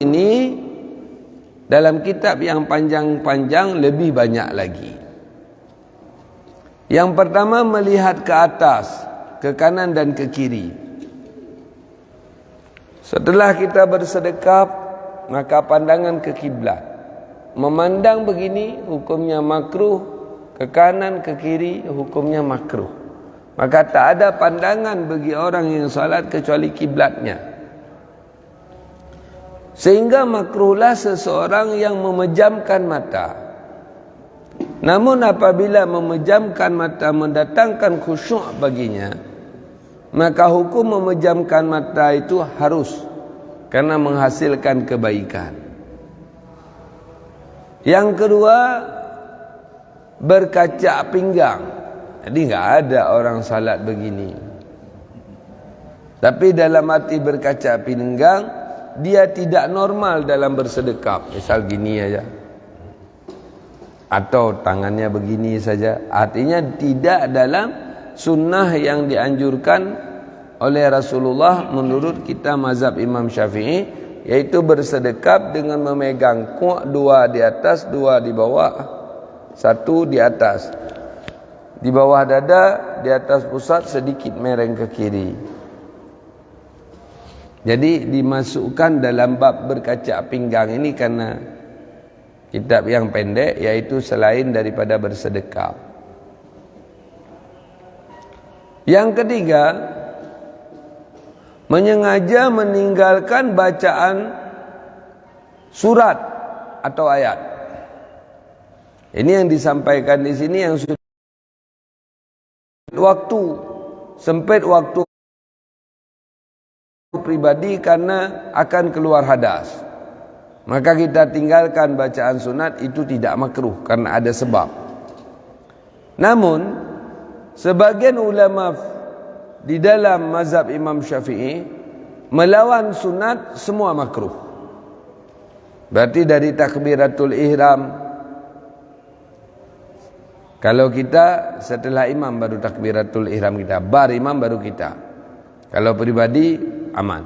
ini dalam kitab yang panjang-panjang lebih banyak lagi. Yang pertama, melihat ke atas, ke kanan dan ke kiri. Setelah kita bersedekap, maka pandangan ke kiblat. Memandang begini hukumnya makruh, ke kanan ke kiri hukumnya makruh. Maka tak ada pandangan bagi orang yang salat kecuali kiblatnya. Sehingga makruhlah seseorang yang memejamkan mata. Namun apabila memejamkan mata mendatangkan khusyuk baginya, maka hukum memejamkan mata itu harus, karena menghasilkan kebaikan. Yang kedua, berkaca pinggang. Jadi enggak ada orang salat begini. Tapi dalam arti berkaca pinggang, dia tidak normal dalam bersedekap. Misal gini aja, atau tangannya begini saja. Artinya tidak dalam sunnah yang dianjurkan oleh Rasulullah menurut kita mazhab Imam Syafi'i, yaitu bersedekap dengan memegang kuak, dua di atas, dua di bawah, satu di atas, di bawah dada, di atas pusat, sedikit mereng ke kiri. Jadi dimasukkan dalam bab berkaca pinggang ini karena kitab yang pendek, yaitu selain daripada bersedekap. Yang ketiga, menyengaja meninggalkan bacaan surat atau ayat. Ini yang disampaikan di sini yang sudah waktu, sempit waktu pribadi karena akan keluar hadas. Maka kita tinggalkan bacaan sunat, itu tidak makruh karena ada sebab. Namun sebagian ulama di dalam mazhab Imam Syafi'i melawan sunat semua makruh. Berarti dari takbiratul ihram, kalau kita setelah imam baru takbiratul ihram kita, bar imam baru kita. Kalau pribadi aman.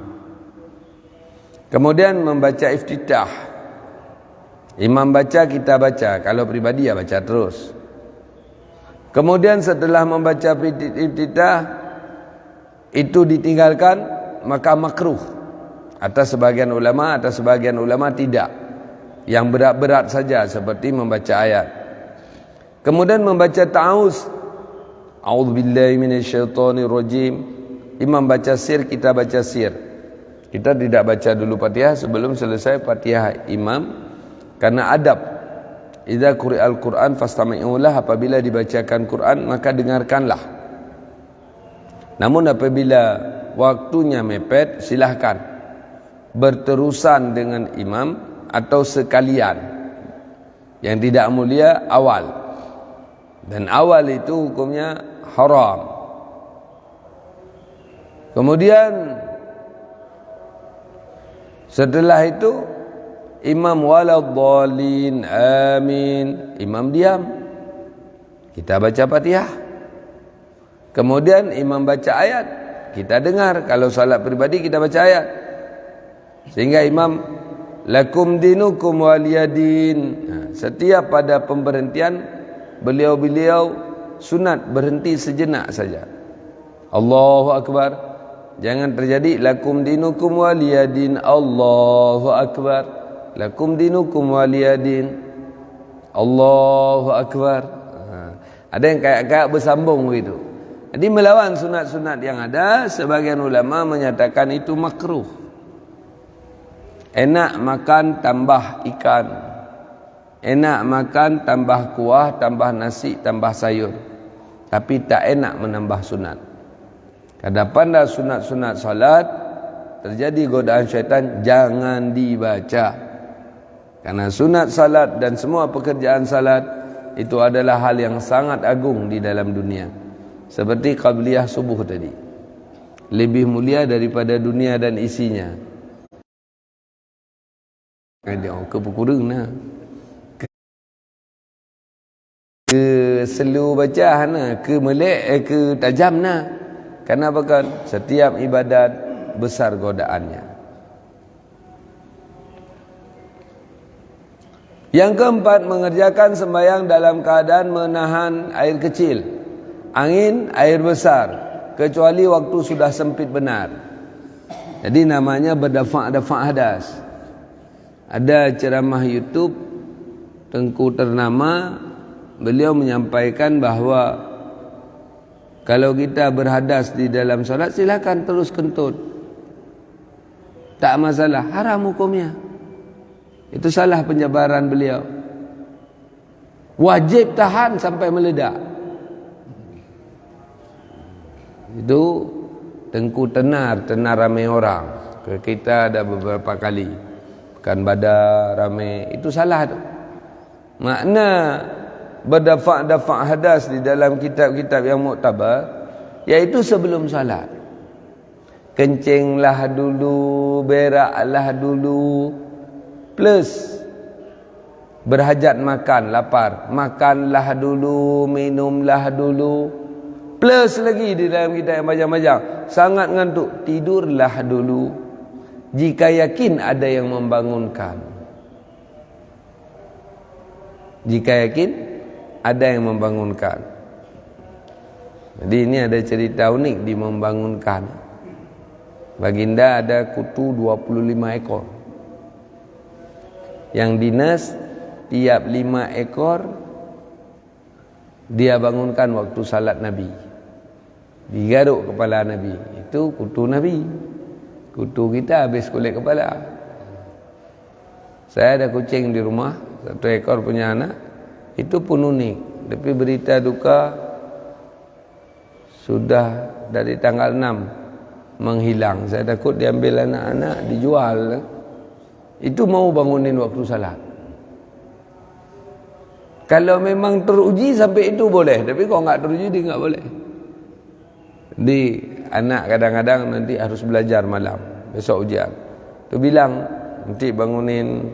Kemudian membaca iftitah, imam baca, kita baca. Kalau pribadi ya baca terus. Kemudian setelah membaca iftitah itu ditinggalkan, maka makruh. Atas sebagian ulama, atas sebagian ulama tidak. Yang berat-berat saja seperti membaca ayat. Kemudian membaca ta'awuz, a'udzubillahi minasyaitonirrajim. Imam baca sir, kita baca sir. Kita tidak baca dulu Fatihah sebelum selesai Fatihah imam, karena adab. Idza quri'al Qur'an fastami'u lah, apabila dibacakan Quran maka dengarkanlah. Namun apabila waktunya mepet, silahkan berterusan dengan imam atau sekalian. Yang tidak mulia awal, dan awal itu hukumnya haram. Kemudian setelah itu imam waladhdallin amin, imam diam, kita baca Fatihah. Kemudian imam baca ayat, kita dengar. Kalau salat pribadi kita baca ayat, sehingga imam lakum dinukum waliyadin. Setiap pada pemberhentian beliau-beliau sunat berhenti sejenak saja. Allahu Akbar. Jangan terjadi lakum dinukum waliyadin, Allahu Akbar. Lakum dinukum waliyadin, Allahu Akbar. Ada yang kayak bersambung begitu. Jadi melawan sunat-sunat yang ada. Sebagian ulama menyatakan itu makruh. Enak makan tambah ikan, enak makan tambah kuah, tambah nasi, tambah sayur, tapi tak enak menambah sunat. Kadang-kadang sunat-sunat salat terjadi godaan syaitan, jangan dibaca. Karena sunat salat dan semua pekerjaan salat itu adalah hal yang sangat agung di dalam dunia. Seperti qabliyah subuh tadi, lebih mulia daripada dunia dan isinya. Ke pukurung nah, ke selu baca nah, ke melek ke tajam nah. Kenapa kan? Setiap ibadat besar godaannya. Yang keempat, mengerjakan sembahyang dalam keadaan menahan air kecil, angin, air besar, kecuali waktu sudah sempit benar. Jadi namanya berdafa'-dafa' hadas. Ada ceramah YouTube tengku ternama, beliau menyampaikan bahawa kalau kita berhadas di dalam solat, silakan terus kentut, tak masalah, haram hukumnya. Itu salah penjabaran beliau. Wajib tahan sampai meledak. Itu tengku tenar ramai orang. Kita ada beberapa kali bukan badar ramai, itu salah tu. Makna berdafa'-dafa' hadas di dalam kitab-kitab yang muktabar, iaitu sebelum salat. Kencinglah dulu, beraklah dulu, plus berhajat makan, lapar, makanlah dulu, minumlah dulu, plus lagi di dalam kitab yang panjang-panjang, sangat ngantuk, tidurlah dulu jika yakin ada yang membangunkan. Jika yakin ada yang membangunkan. Jadi ini ada cerita unik di membangunkan. Baginda ada kutu 25 ekor. Yang dinas tiap 5 ekor dia bangunkan waktu salat Nabi. Digaruk kepala Nabi. Itu kutu Nabi. Kutu kita habis kulit kepala. Saya ada kucing di rumah, 1 ekor punya anak. Itu pun unik. Tapi berita duka sudah dari tanggal 6 menghilang. Saya takut diambil anak-anak, dijual. Itu mau bangunin waktu salat. Kalau memang teruji sampai itu boleh, tapi kalau enggak teruji dia enggak boleh. Di anak kadang-kadang nanti harus belajar malam, besok ujian. Tu bilang nanti bangunin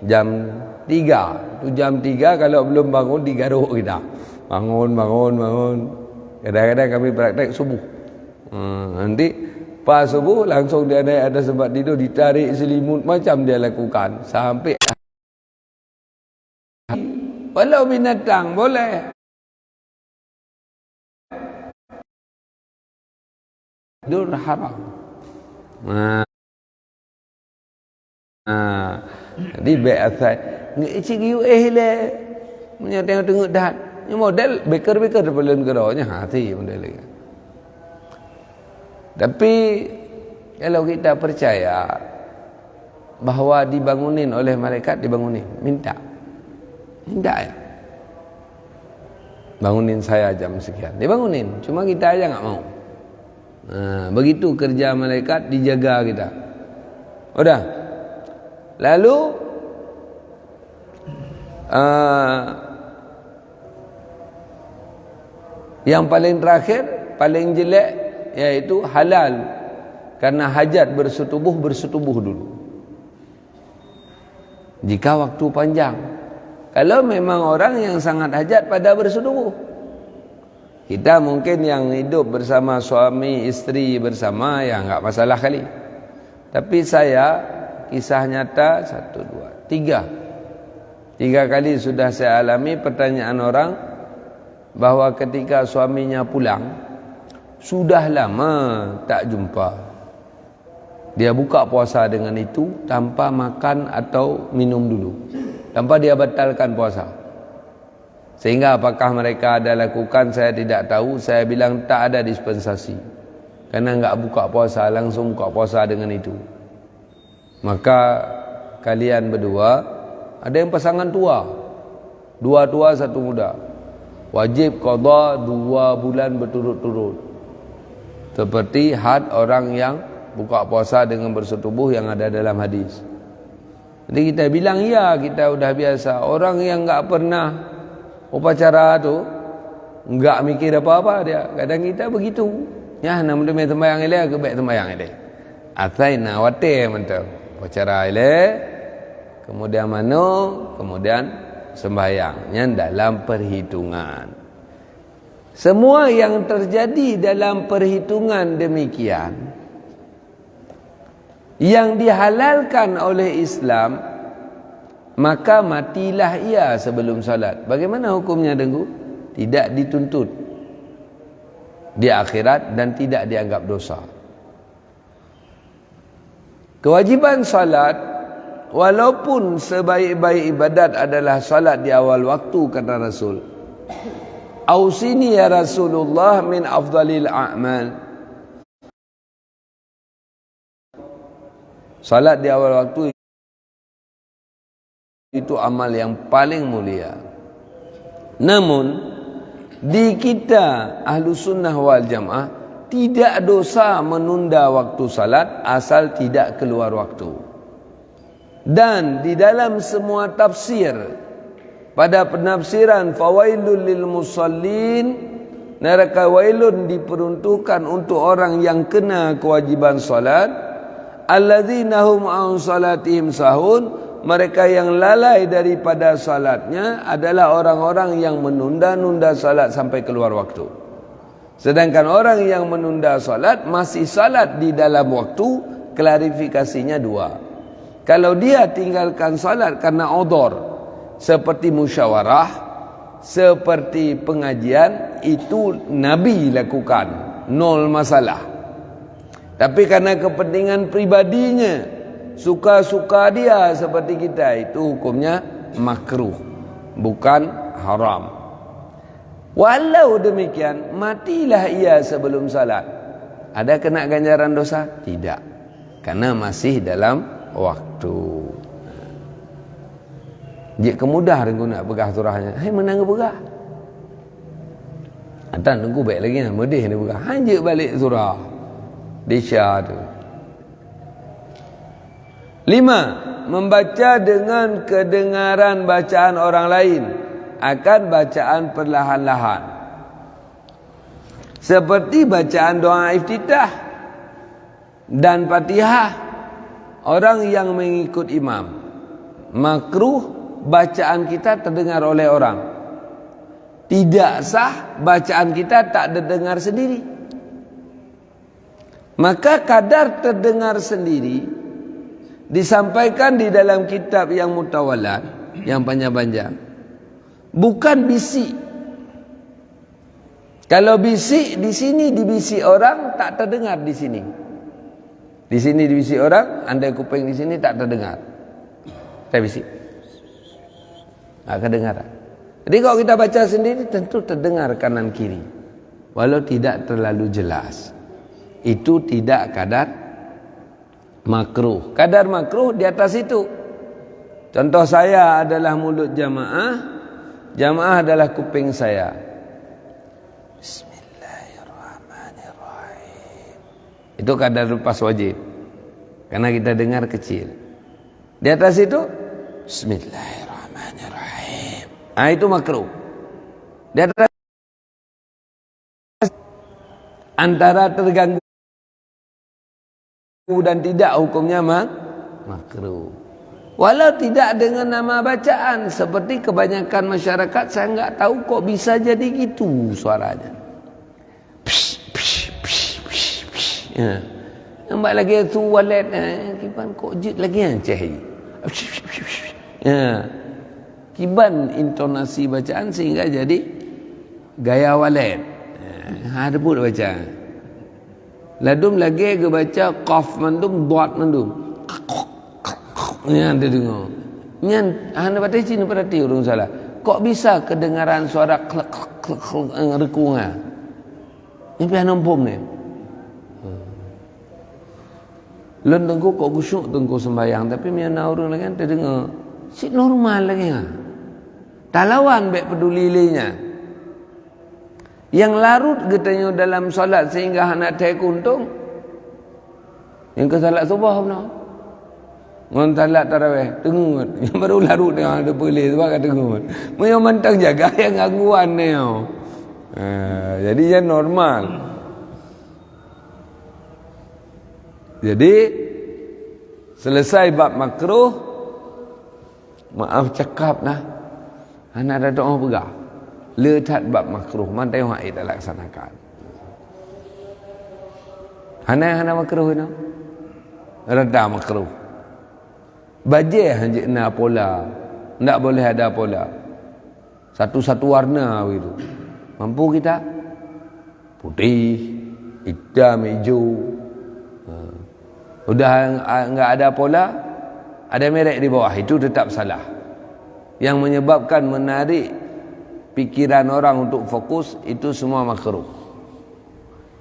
jam 3. Tu jam 3 kalau belum bangun digaruk kita. Bangun. Kadang-kadang kami praktek subuh. Nanti pas subuh langsung dia naik atas tempat tidur, ditarik selimut, macam dia lakukan sampai walau binatang boleh. Tidur haram. Jadi biasa ngicik you le punya tengok dah. Ni model beker-beker belum geraknya hati model lagi. Tapi kalau kita percaya bahawa dibangunin oleh malaikat, dibangunin, minta ya. Bangunin saya jam sekian, dibangunin. Cuma kita aja enggak mau. Begitu kerja malaikat, dijaga kita. Udah. Lalu yang paling terakhir, paling jelek, yaitu halal. Karena hajat bersetubuh dulu. Jika waktu panjang. Kalau memang orang yang sangat hajat pada bersetubuh. Kita mungkin yang hidup bersama suami, isteri bersama, ya enggak masalah kali. Tapi saya, kisah nyata 1, 2, 3 kali sudah saya alami pertanyaan orang bahawa ketika suaminya pulang, sudah lama tak jumpa, dia buka puasa dengan itu tanpa makan atau minum dulu, tanpa dia batalkan puasa. Sehingga apakah mereka ada lakukan, saya tidak tahu. Saya bilang tak ada dispensasi, karena enggak buka puasa, langsung buka puasa dengan itu. Maka kalian berdua, ada yang pasangan tua, 2 tua 1 muda, wajib qada 2 bulan berturut-turut, seperti had orang yang buka puasa dengan bersetubuh yang ada dalam hadis. Jadi kita bilang ya, kita udah biasa. Orang yang enggak pernah upacara tu enggak mikir apa-apa dia. Kadang kita begitu. Ya, nama dia tembayang ele, ke baik tembayang ele. Athaina wate mentau. Upacara ele, kemudian mano, kemudian sembahyangnya dalam perhitungan. Semua yang terjadi dalam perhitungan demikian, yang dihalalkan oleh Islam, maka matilah ia sebelum salat. Bagaimana hukumnya dengku? Tidak dituntut di akhirat dan tidak dianggap dosa. Kewajiban salat, walaupun sebaik-baik ibadat adalah salat di awal waktu, kata Rasul, ausini ya Rasulullah min afdalil a'mal. Salat di awal waktu itu amal yang paling mulia. Namun di kita ahlu sunnah wal jamaah tidak dosa menunda waktu salat asal tidak keluar waktu. Dan di dalam semua tafsir, pada penafsiran fawailul lil musallin, neraka wailun diperuntukkan untuk orang yang kena kewajiban salat, alladzina hum an salatihim sahun, mereka yang lalai daripada salatnya adalah orang-orang yang menunda-nunda salat sampai keluar waktu. Sedangkan orang yang menunda salat masih salat di dalam waktu, klarifikasinya dua. Kalau dia tinggalkan salat karena udhur, seperti musyawarah, seperti pengajian, itu Nabi lakukan, nol masalah. Tapi karena kepentingan pribadinya, suka-suka dia seperti kita, itu hukumnya makruh, bukan haram. Walau demikian, matilah ia sebelum salat. Ada kena ganjaran dosa? Tidak, karena masih dalam waktu. Jika kemudah aku nak pegah surahnya, hai menang pegah. Atan tunggu baik lagi nak medih ni pegah. Hanjik balik surah Disya tu. 5. Membaca dengan kedengaran bacaan orang lain akan bacaan perlahan-lahan, seperti bacaan doa iftitah dan Fatihah. Orang yang mengikut imam, makruh bacaan kita terdengar oleh orang. Tidak sah bacaan kita tak terdengar sendiri. Maka kadar terdengar sendiri disampaikan di dalam kitab yang mutawalat, yang panjang-panjang, bukan bisik. Kalau bisik di sini dibisik orang, tak terdengar di sini. Di sini dibisik orang, andai kuping di sini tak terdengar. Saya bisik, tak kedengaran. Jadi kalau kita baca sendiri, tentu terdengar kanan kiri, walau tidak terlalu jelas. Itu tidak kadar makruh. Kadar makruh di atas itu. Contoh saya adalah mulut jamaah, jamaah adalah kuping saya. Bismillahirrahmanirrahim. Itu kadar lepas wajib, karena kita dengar kecil. Di atas itu Bismillahirrahmanirrahim. Itu makruh. Di atas antara terganggu dan tidak, hukumnya makruh. Walau tidak dengan nama bacaan, seperti kebanyakan masyarakat, saya enggak tahu kok bisa jadi gitu suaranya. Psh, psh, psh, psh, psh. Ya. Nampak lagi tu walet, kiban kok jut lagi cahaya. Ya. Kiban intonasi bacaan sehingga jadi gaya walet. Ada pun baca. Ladum lagi ke baca qaf mandum, dot mandum. Ni ada dengar. Ni anda pada sini perhati orang salah. Kok bisa kedengaran suara klek klek klek rekungan? Ni pian nombom ni. Lun tengku kok khusyuk tengku sembahyang, tapi mian orang lagi ada dengar. Si normal lagi ah. Talawan baik peduli linya. Yang larut katanya dalam solat sehingga anak tak untung. Yang ke salat subuh benar. Ngon salat tarawih tengut. Yang baru larut dia ada boleh sebab kata tengut. Mau mentang jaga yang gangguan ni. Jadi dia normal. Jadi selesai bab makruh, maaf cakap nah. Anak ada doa pegah. Letat bab makruh, mantai orang tak laksanakan. Hana makruh ni. Rada makruh. Bajai hanjik na pola. Tak boleh ada pola. Satu-satu warna begitu. Mampu kita? Putih, hitam, hijau. Udah enggak ada pola, ada merek di bawah, itu tetap salah. Yang menyebabkan menarik pikiran orang untuk fokus, itu semua makruh.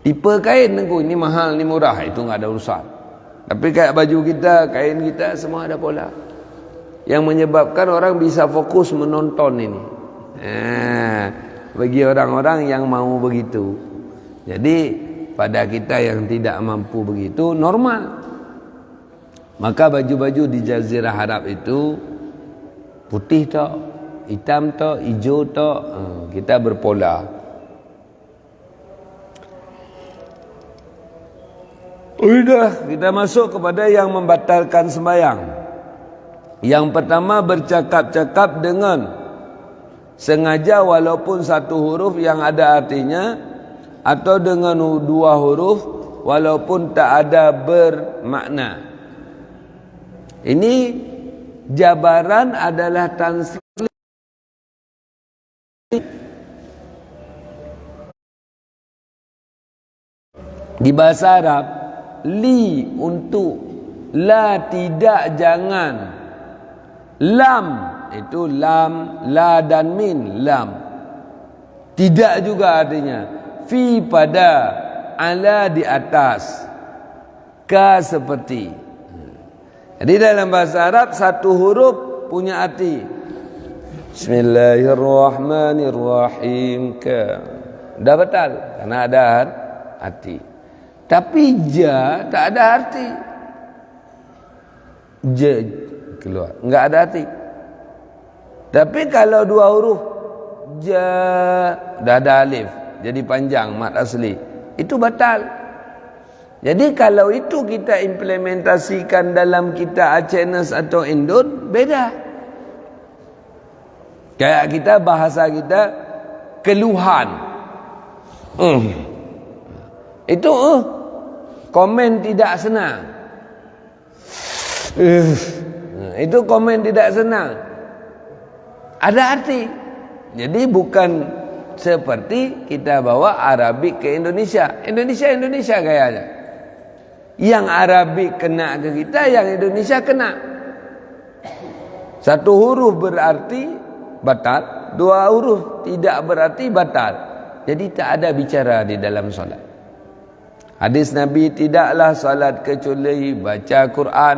Tipe kain ini mahal, ini murah, itu enggak ada urusan. Tapi kayak baju kita, kain kita, semua ada pola. Yang menyebabkan orang bisa fokus menonton ini. Bagi orang-orang yang mau begitu. Jadi pada kita yang tidak mampu begitu, normal. Maka baju-baju di Jazirah Arab itu putih tok, hitam tok, hijau tok, kita berpola. Udah, kita masuk kepada yang membatalkan sembahyang. Yang pertama, bercakap-cakap dengan sengaja walaupun satu huruf yang ada artinya, atau dengan dua huruf walaupun tak ada bermakna. Ini jabaran adalah tansih. Di bahasa Arab, li untuk, la tidak, jangan. Lam itu lam, la dan min, lam. Tidak juga artinya. Fi pada, ala di atas, ka seperti. Jadi dalam bahasa Arab satu huruf punya arti. Bismillahirrahmanirrahim, ka. Dah batal karena ada arti. Tapi ja tak ada arti. Ja keluar, enggak ada arti. Tapi kalau dua huruf ja dah ada alif, jadi panjang mad asli, itu batal. Jadi kalau itu kita implementasikan dalam kita Acehnese atau Indon, beda. Kayak kita bahasa kita keluhan. Itu komen tidak senang. Itu komen tidak senang. Ada arti. Jadi bukan seperti kita bawa Arabik ke Indonesia. Indonesia gayanya. Yang Arabik kena ke kita, yang Indonesia kena. Satu huruf berarti batal, dua huruf tidak berarti batal. Jadi tak ada bicara di dalam solat. Hadis Nabi, tidaklah solat kecuali baca Quran,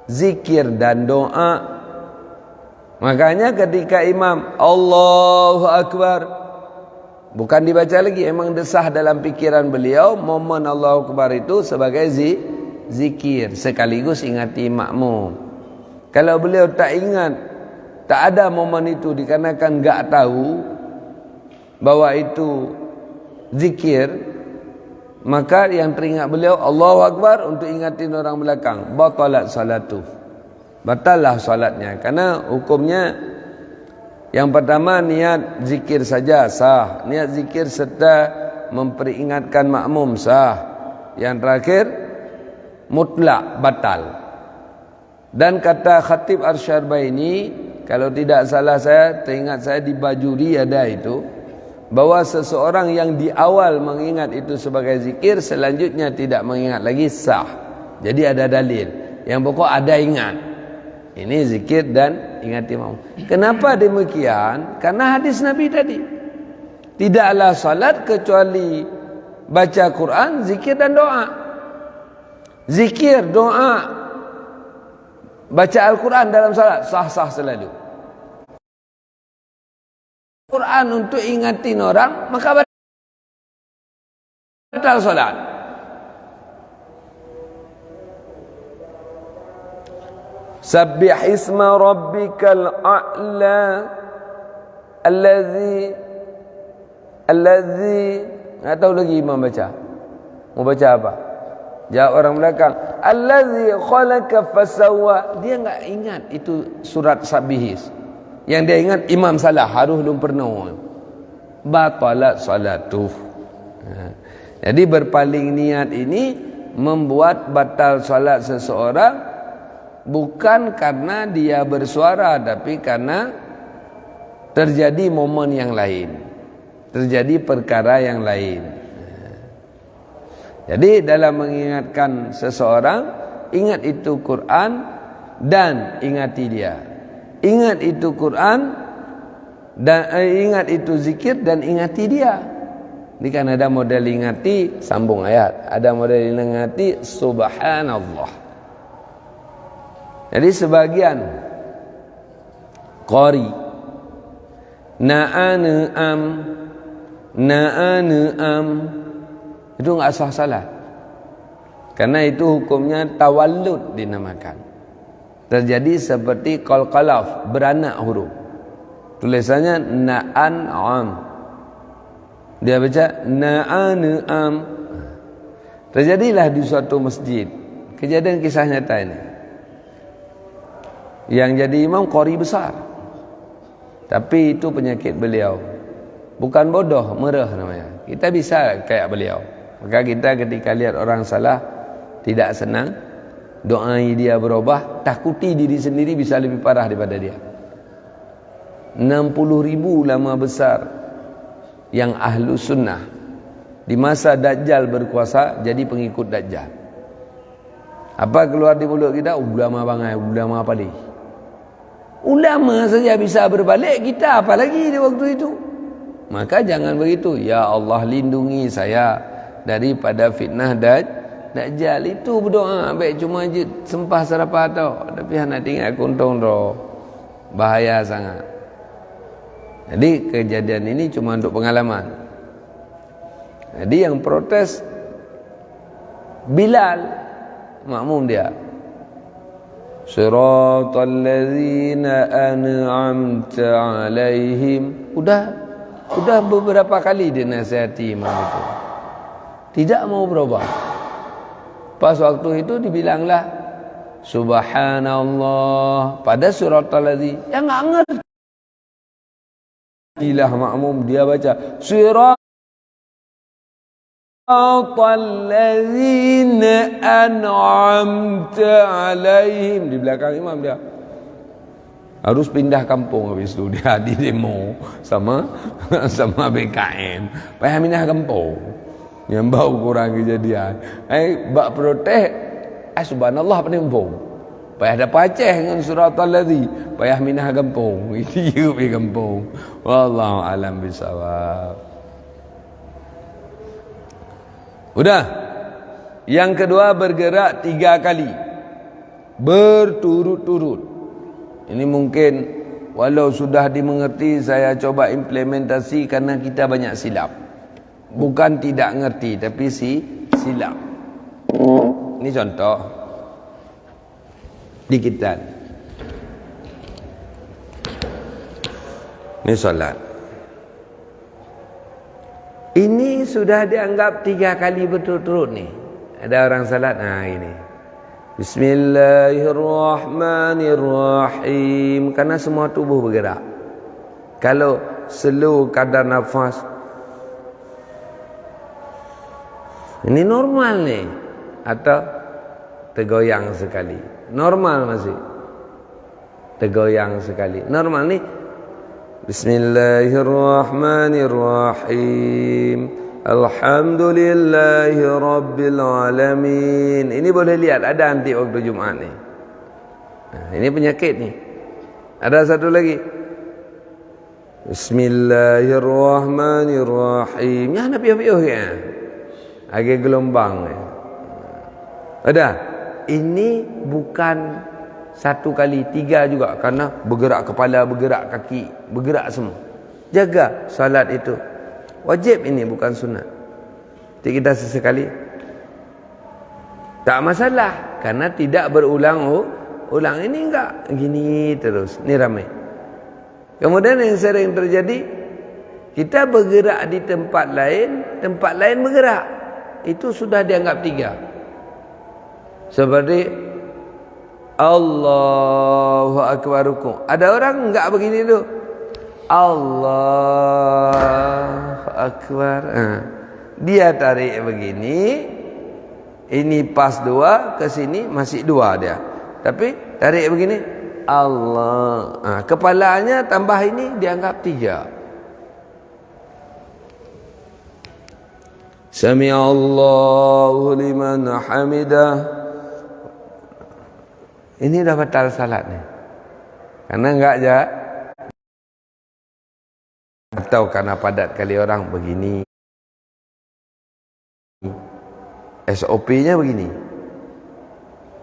zikir dan doa. Makanya ketika imam Allahu Akbar, bukan dibaca lagi, emang desah dalam pikiran beliau momen Allahu Akbar itu sebagai zikir, sekaligus ingati makmum. Kalau beliau tak ingat, tak ada momen itu dikarenakan enggak tahu bahwa itu zikir, maka yang teringat beliau Allahu Akbar untuk ingatin orang belakang, batalat salatu, batallah salatnya. Karena hukumnya yang pertama, niat zikir saja sah. Niat zikir serta memperingatkan makmum sah. Yang terakhir, mutlak batal. Dan kata Khatib Arsyarbaini, kalau tidak salah saya, teringat saya di Bajuri ada itu, bahwa seseorang yang di awal mengingat itu sebagai zikir, selanjutnya tidak mengingat lagi, sah. Jadi ada dalil. Yang pokok ada ingat. Ini zikir dan ingati makmum. Kenapa demikian? Karena hadis Nabi tadi. Tidaklah salat kecuali baca Quran, zikir dan doa. Zikir, doa, baca Al-Quran dalam salat sah-sah selalu. Quran untuk ingatin orang, maka batal salat. Sabbih isma rabbikal a'la allazi enggak tahu lagi imam baca. Mau baca apa? Jawab orang belakang, allazi khalaqa fasawwa. Dia enggak ingat itu surat Sabbihis. Yang dia ingat imam salah, harus belum pernah. Batalat salatuh. Jadi berpaling niat ini membuat batal salat seseorang bukan karena dia bersuara, tapi karena terjadi momen yang lain, terjadi perkara yang lain. Jadi dalam mengingatkan seseorang, ingat itu Quran dan ingati dia. Ingat itu Quran dan ingat itu zikir dan ingati dia. Ini kan ada model ingati sambung ayat, ada model ingati subhanallah. Jadi sebagian qari na'an'am itu enggak sah salat. Karena itu hukumnya tawallud dinamakan. Terjadi seperti qalqalaf, beranak huruf. Tulisannya na'an'am. Dia baca na'an'am. Terjadilah di suatu masjid kejadian kisah nyata ini. Yang jadi imam qari besar. Tapi itu penyakit beliau. Bukan bodoh, merah namanya. Kita bisa kayak beliau. Maka kita ketika lihat orang salah, tidak senang, doai dia berubah, takuti diri sendiri bisa lebih parah daripada dia. 60.000 ulama besar yang ahlu sunnah di masa Dajjal berkuasa jadi pengikut Dajjal. Apa keluar di mulut kita? Ulama bangai, ulama apa lagi? Ulama saja bisa berbalik, kita apa lagi di waktu itu? Maka jangan begitu. Ya Allah, lindungi saya daripada fitnah Dajjal. Itu berdoa, baik cuma je sempah serapah tau. Tapi nak tinggal kuntung tu, bahaya sangat. Jadi kejadian ini cuma untuk pengalaman. Jadi yang protes Bilal, makmum dia. Siratal ladzina an'amta alaihim. Udah beberapa kali dia nasihati imam itu. Tidak mau berubah. Pas waktu itu dibilanglah subhanallah pada siratal ladzina. Yang enggak ngerti. Ilah makmum dia baca siratal ladzina an'amta alaihim. Di belakang imam dia harus pindah kampung. Habis itu dia di demo sama BKM payah pindah kampung yang bau kurang kejadian. Bak protes subhanallah penempung payah ada paceh dengan suratul ladzi payah minah kampung. Ini juga kampung. Wallahu alam bisawab. Udah. Yang kedua, bergerak 3 kali berturut-turut. Ini mungkin walau sudah dimengerti, saya coba implementasi karena kita banyak silap. Bukan tidak ngerti, tapi silap. Ini contoh dikitan. Ini solat. Ini sudah dianggap 3 kali berturut-turut nih. Ada orang salat, ini. Bismillahirrahmanirrahim. Karena semua tubuh bergerak. Kalau slow kadar nafas, ini normal nih. Atau tergoyang sekali. Normal masih. Tergoyang sekali. Normal nih. Bismillahirrahmanirrahim. Alhamdulillahi Rabbil Alamin. Ini boleh lihat ada nanti waktu Jumaat ni. Ini penyakit ni. Ada satu lagi. Bismillahirrahmanirrahim. Ya nak piuh-piuh kan? Agak gelombang. Ada. Ini bukan 1 kali, 3 juga. Karena bergerak kepala, bergerak kaki, bergerak semua. Jaga salat itu. Wajib ini, bukan sunat. Jadi kita sesekali tak masalah, karena tidak berulang. Ini enggak gini terus. Ini ramai. Kemudian yang sering terjadi, kita bergerak di tempat lain bergerak. Itu sudah dianggap 3. Seperti Allahu Akbar rukuk. Ada orang enggak begini tu. Allahu Akbar. Dia tarik begini. Ini pas 2, ke sini masih 2 dia. Tapi Tarik begini, Allah. Kepalanya tambah ini dianggap 3. Sami'allahu liman hamidah. Ini dah batal salat ni. Karena enggak aja. Atau karena padat kali orang begini. SOP-nya begini.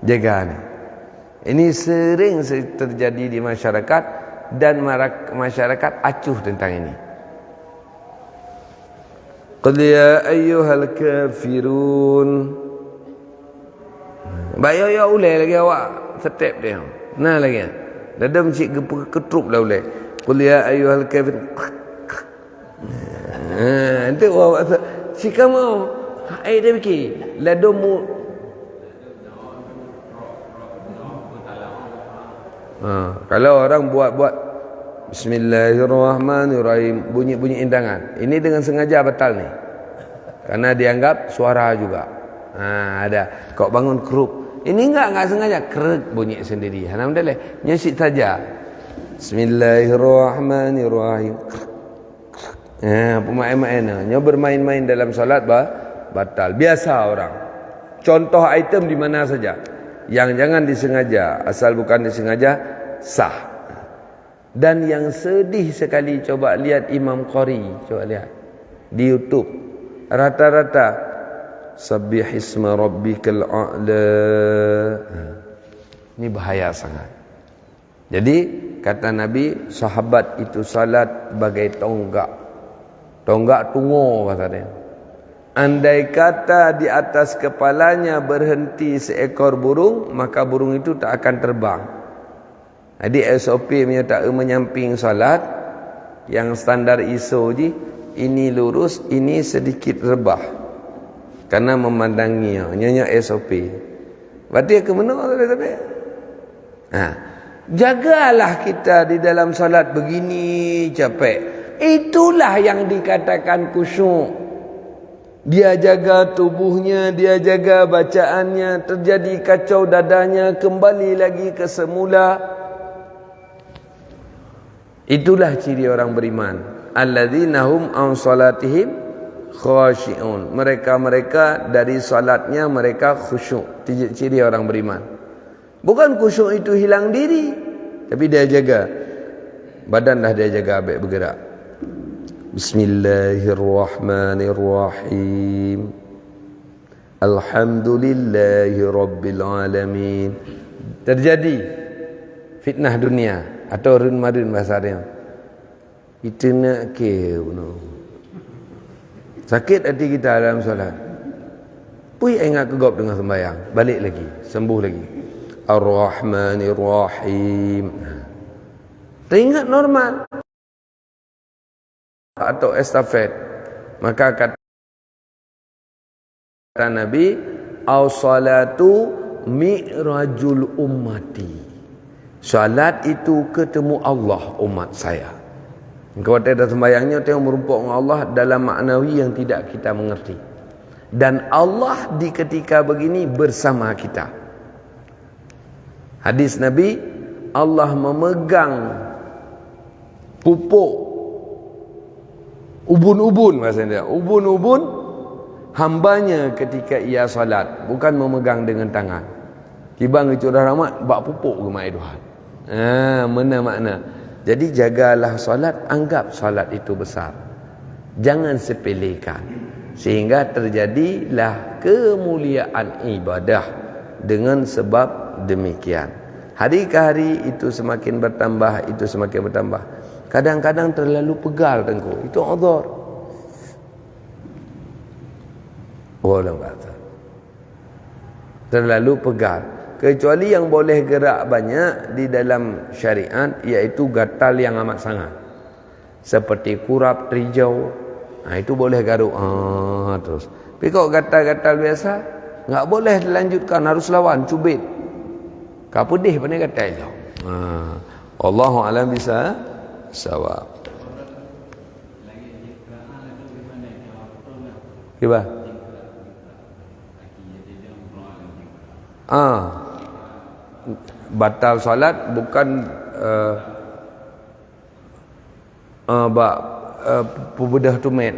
Jaga ni. Ini sering terjadi di masyarakat dan masyarakat acuh tentang ini. Qul ya ayyuhal kafirun. Bayo ya ulai lagi awak step dia. Nah lagi. Dada mencik ketrup dah ulai. Qul ya ayyuhal kafirun. Nanti awak si kamu ai dia fikir ladomu. Kalau orang buat Bismillahirrahmanirrahim, bunyi-bunyi indangan, ini dengan sengaja batal ni, karena dianggap suara juga. Ada kau bangun kerup, ini enggak sengaja, krek bunyi sendiri. Alhamdulillah, nyusik saja. Bismillahirrahmanirrahim. Pemain-main, nyo bermain-main dalam solat batal. Biasa orang. Contoh item di mana saja. Yang jangan disengaja, asal bukan disengaja sah. Dan yang sedih sekali, coba lihat Imam Qari, coba lihat di YouTube, rata-rata Sabbihisma rabbikal a'la. Ini bahaya sangat. Jadi kata Nabi, sahabat itu salat bagai tonggak. Tonggak tungo kata dia. Andai kata di atas kepalanya berhenti seekor burung, maka burung itu tak akan terbang. Jadi SOP menyamping salat yang standar ISO je, ini lurus, ini sedikit rebah. Karena memandanginya, nyonya SOP. Berarti ke mana tapi? Jagalah kita di dalam salat begini capek. Itulah yang dikatakan khusyuk. Dia jaga tubuhnya, dia jaga bacaannya, terjadi kacau dadanya, kembali lagi ke semula. Itulah ciri orang beriman. Alladzina hum an salatihim khashi'un. Mereka dari salatnya mereka khusyuk. Ciri orang beriman. Bukan khusyuk itu hilang diri, tapi dia jaga. Badan dah dia jaga baik bergerak. Bismillahirrahmanirrahim. Alhamdulillahi rabbil alamin. Terjadi fitnah dunia atau run-madun bahasa dia. Kita nak sakit hati kita dalam solat. Pui ingat kegop dengan sembahyang, balik lagi, sembuh lagi. Ar-Rahmanir-Rahim. Teringat normal atau estafet. Maka kata Nabi, "As-salatu mi'rajul ummati." Salat itu ketemu Allah umat saya. Kalau ada sembahyangnya, tengok merumpuk dengan Allah dalam maknawi yang tidak kita mengerti. Dan Allah di ketika begini bersama kita. Hadis Nabi, Allah memegang pupuk ubun-ubun, maksudnya ubun-ubun hambanya ketika ia salat, bukan memegang dengan tangan. Kibang itu dah rahmat, bak pupuk ke mai Tuhan. Mana makna. Jadi jagalah solat, anggap solat itu besar. Jangan sepelekan. Sehingga terjadilah kemuliaan ibadah dengan sebab demikian. Hari ke hari itu semakin bertambah, itu semakin bertambah. Kadang-kadang terlalu pegal tengku. Itu uzur. Wallahu a'lam. Terlalu pegal. Kecuali yang boleh gerak banyak di dalam syariat, iaitu gatal yang amat sangat. Seperti kurap, trijau. Itu boleh garuk. Terus. Tapi kalau gatal-gatal biasa, enggak boleh dilanjutkan, harus lawan, cubit. Kau pedih pandai gatal itu. Allahu a'lam bisa sawab. Kiba? batal solat bukan pebedah tumet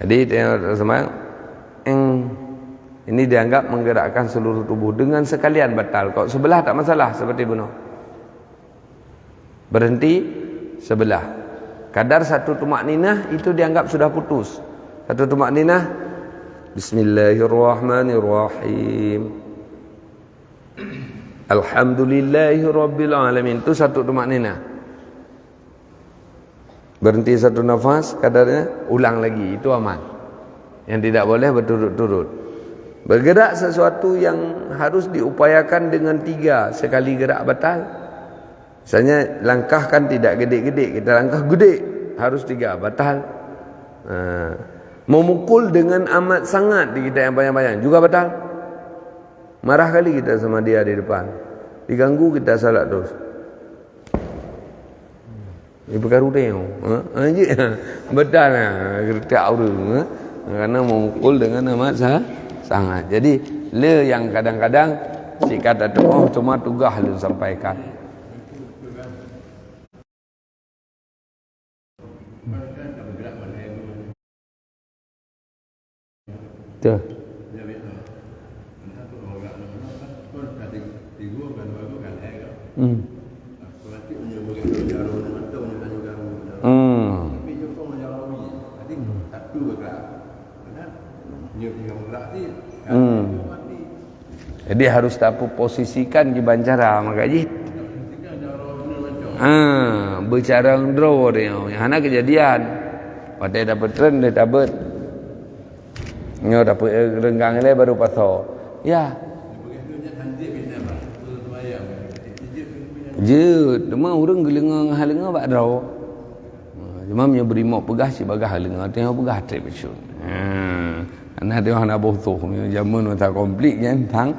jadi tengok sembahyang ini dianggap menggerakkan seluruh tubuh dengan sekalian batal. Kalau sebelah tak masalah seperti bunuh. Berhenti sebelah. Kadar satu tumakninah itu dianggap sudah putus. Satu tumakninah. Bismillahirrahmanirrahim. Alhamdulillahirabbil alamin. Itu satu tumakninah. Berhenti satu nafas kadarnya, ulang lagi. Itu aman. Yang tidak boleh berturut-turut. Bergerak sesuatu yang harus diupayakan dengan 3 sekali gerak batal. Misalnya langkah kan tidak gede-gede, kita langkah gede harus 3 batal. Memukul dengan amat sangat di kita yang banyak-banyak juga batal. Marah kali kita sama dia di depan, diganggu kita salat terus. Ini perkara dia, batal lah, kerja orang, karena memukul dengan amat sangat. Jadi le yang kadang-kadang si kata tu cuma tugas lu sampaikan. Tu. Jadi harus tahu posisikan di bancara makanya bercara draw dia yang hana kejadian pada dapat trend dia dapat nyo dapat renggang le baru pasal ya je demam urang gelengang halenga bak draw cuma nya beri mak pegah si bagah halenga tengok pegah trip isu ana dia hana botoh zaman mata komplit kan tang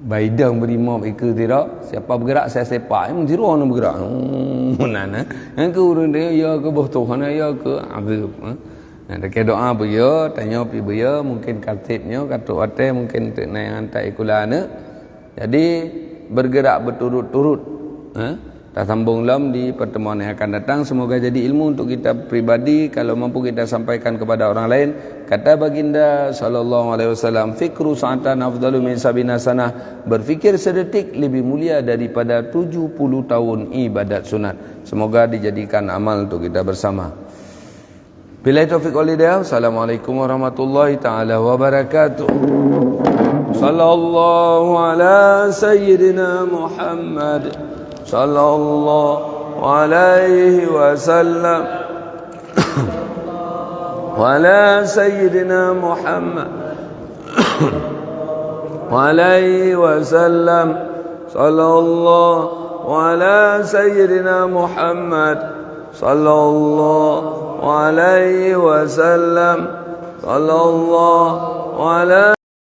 baidang berimau ikut tidak siapa bergerak saya sepak yang zero nak bergerak mana yang ke urang dia ya ke botoh ya ke azab ada ke doa beya tanya pi beya mungkin katibnya katuk ate mungkin nayangan tak ikulana jadi bergerak berturut-turut tak sambung lam di pertemuan yang akan datang. Semoga jadi ilmu untuk kita pribadi. Kalau mampu kita sampaikan kepada orang lain. Kata baginda sallallahu alaihi wasallam, fikru sa'atan afdalu min sabina sanah. Berfikir sedetik lebih mulia daripada 70 tahun ibadat sunat. Semoga dijadikan amal untuk kita bersama. Billahi taufiq wal hidayah. Assalamualaikum warahmatullahi taala wabarakatuh. Sallallahu ala sayyidina Muhammad sallallahu alaihi wasallam wa ala sayyidina Muhammad alaihi wasallam sallallahu ala sayyidina Muhammad sallallahu alaihi wasallam sallallahu ala